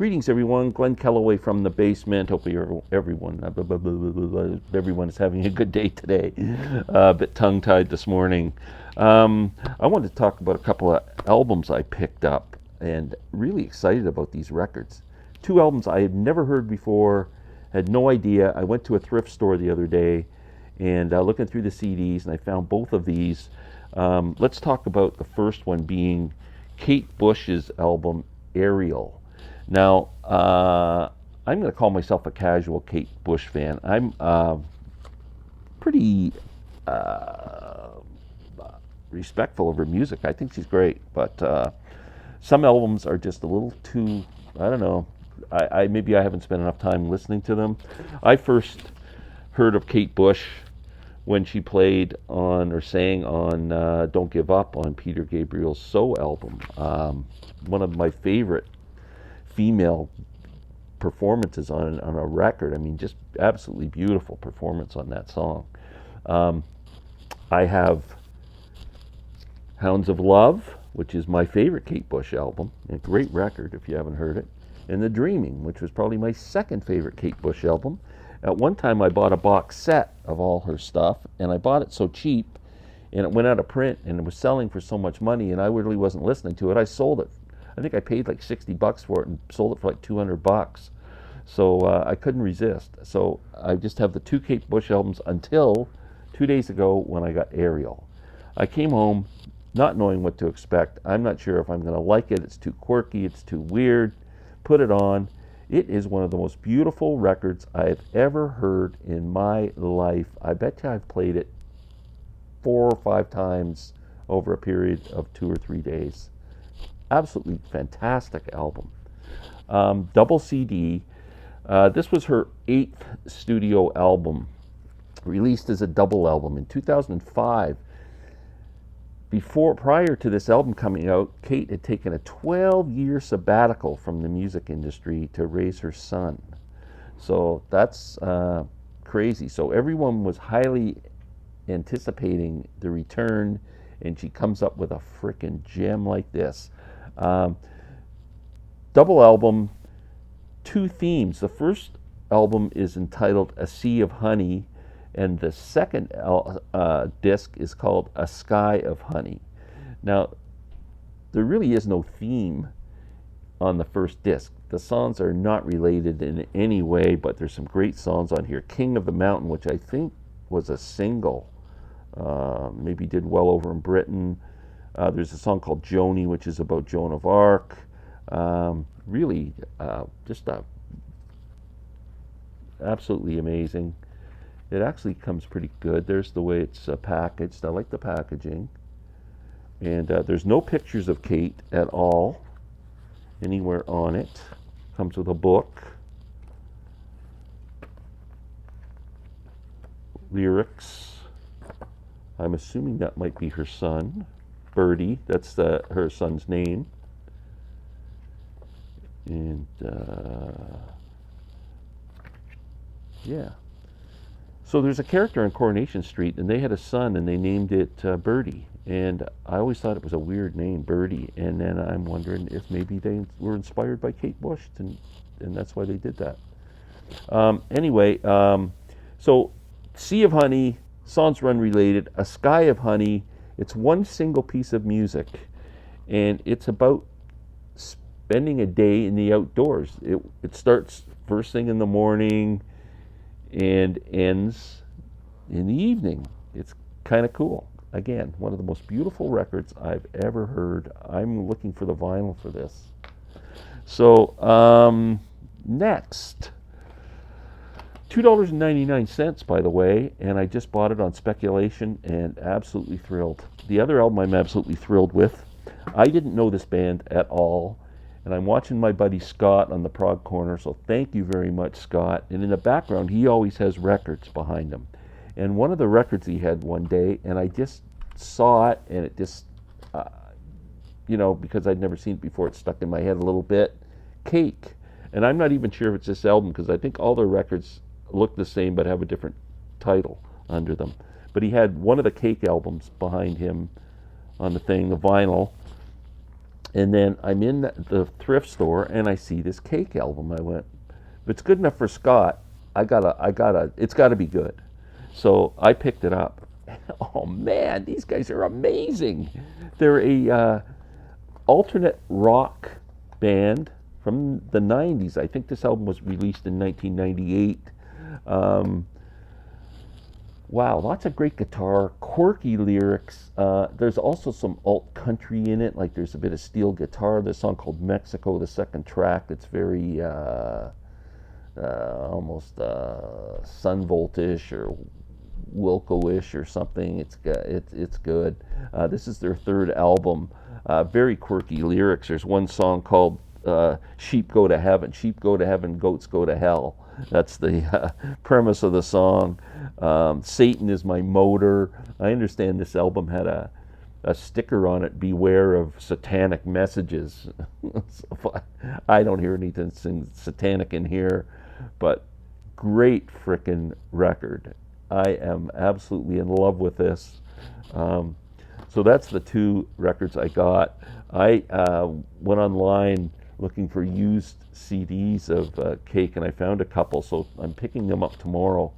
Greetings, everyone. Glenn Kellaway from the basement. Hopefully, everyone is having a good day today. A bit tongue-tied this morning. I wanted to talk about a couple of albums I picked up, and really excited about these records. Two albums I had never heard before, had no idea. I went to a thrift store the other day, and looking through the CDs, and I found both of these. Let's talk about the first one being Kate Bush's album, Ariel. Now, I'm going to call myself a casual Kate Bush fan. I'm pretty respectful of her music. I think she's great, but some albums are just a little too, I don't know, maybe I haven't spent enough time listening to them. I first heard of Kate Bush when she played on or sang on Don't Give Up on Peter Gabriel's So album. One of my favorite female performances on a record. I mean, just absolutely beautiful performance on that song. I have Hounds of Love, which is my favorite Kate Bush album, a great record if you haven't heard it, and The Dreaming, which was probably my second favorite Kate Bush album. At one time I bought a box set of all her stuff, and I bought it so cheap, and it went out of print, and it was selling for so much money, and I really wasn't listening to it. I sold it. I think I paid like $60 for it and sold it for like $200. So I couldn't resist. So I just have the two Kate Bush albums until 2 days ago when I got Ariel. I came home not knowing what to expect. I'm not sure if I'm going to like it. It's too quirky. It's too weird. Put it on. It is one of the most beautiful records I've ever heard in my life. I bet you I've played it 4 or 5 times over a period of 2 or 3 days. Absolutely fantastic album. Double CD. This was her 8th studio album, released as a double album in 2005. Prior to this album coming out, Kate had taken a 12-year sabbatical from the music industry to raise her son. So that's crazy. So everyone was highly anticipating the return, and she comes up with a freaking gem like this. Double album, 2 themes. The first album is entitled A Sea of Honey, and the second disc is called A Sky of Honey. Now, there really is no theme on the first disc. The songs are not related in any way, but there's some great songs on here. King of the Mountain, which I think was a single, maybe did well over in Britain. There's a song called Joni, which is about Joan of Arc. Really, just absolutely amazing. It actually comes pretty good. There's the way it's packaged. I like the packaging. And there's no pictures of Kate at all anywhere on it. Comes with a book. Lyrics. I'm assuming that might be her son. Birdie, that's her son's name. And yeah. So there's a character on Coronation Street, and they had a son, and they named it Birdie. And I always thought it was a weird name, Birdie. And then I'm wondering if maybe they were inspired by Kate Bush, and that's why they did that. Anyway, so Sea of Honey, songs run related, A Sky of Honey. It's one single piece of music, and it's about spending a day in the outdoors. It starts first thing in the morning and ends in the evening. It's kind of cool. Again, one of the most beautiful records I've ever heard. I'm looking for the vinyl for this. So, next. $2.99, by the way, and I just bought it on speculation and absolutely thrilled. The other album I'm absolutely thrilled with, I didn't know this band at all, and I'm watching my buddy Scott on the Prog Corner, so thank you very much, Scott. And in the background, he always has records behind him. And one of the records he had one day, and I just saw it, and it just, because I'd never seen it before, it stuck in my head a little bit. Cake. And I'm not even sure if it's this album, because I think all their records look the same but have a different title under them. But he had one of the Cake albums behind him on the thing, the vinyl. And then I'm in the thrift store and I see this Cake album. I went, if it's good enough for Scott, it's gotta be good. So I picked it up. Oh man, these guys are amazing. They're a alternate rock band from the 90s. I think this album was released in 1998. Um, wow, lots of great guitar, quirky lyrics. There's also some alt country in it, like there's a bit of steel guitar. There's a song called Mexico, the second track, that's very almost Sun Voltish or Wilco-ish or something. It's good. This is their third album. Very quirky lyrics. There's one song called "Sheep Go to Heaven." Sheep go to heaven, goats go to hell. That's the premise of the song. Satan is my motor. I understand this album had a sticker on it, beware of satanic messages. So I don't hear anything satanic in here, but great frickin' record. I am absolutely in love with this. So that's the two records I got. I went online looking for used CDs of Cake, and I found a couple, so I'm picking them up tomorrow.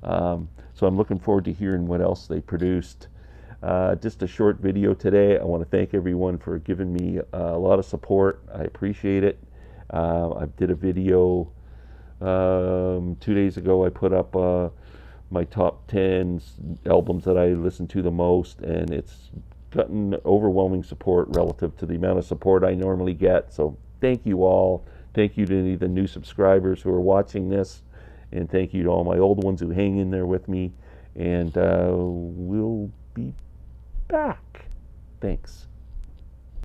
So I'm looking forward to hearing what else they produced. Just a short video today. I want to thank everyone for giving me a lot of support. I appreciate it. I did a video 2 days ago. I put up my top 10 albums that I listen to the most, and it's gotten overwhelming support relative to the amount of support I normally get. So thank you all. Thank you to the new subscribers who are watching this, and thank you to all my old ones who hang in there with me. And we'll be back. Thanks.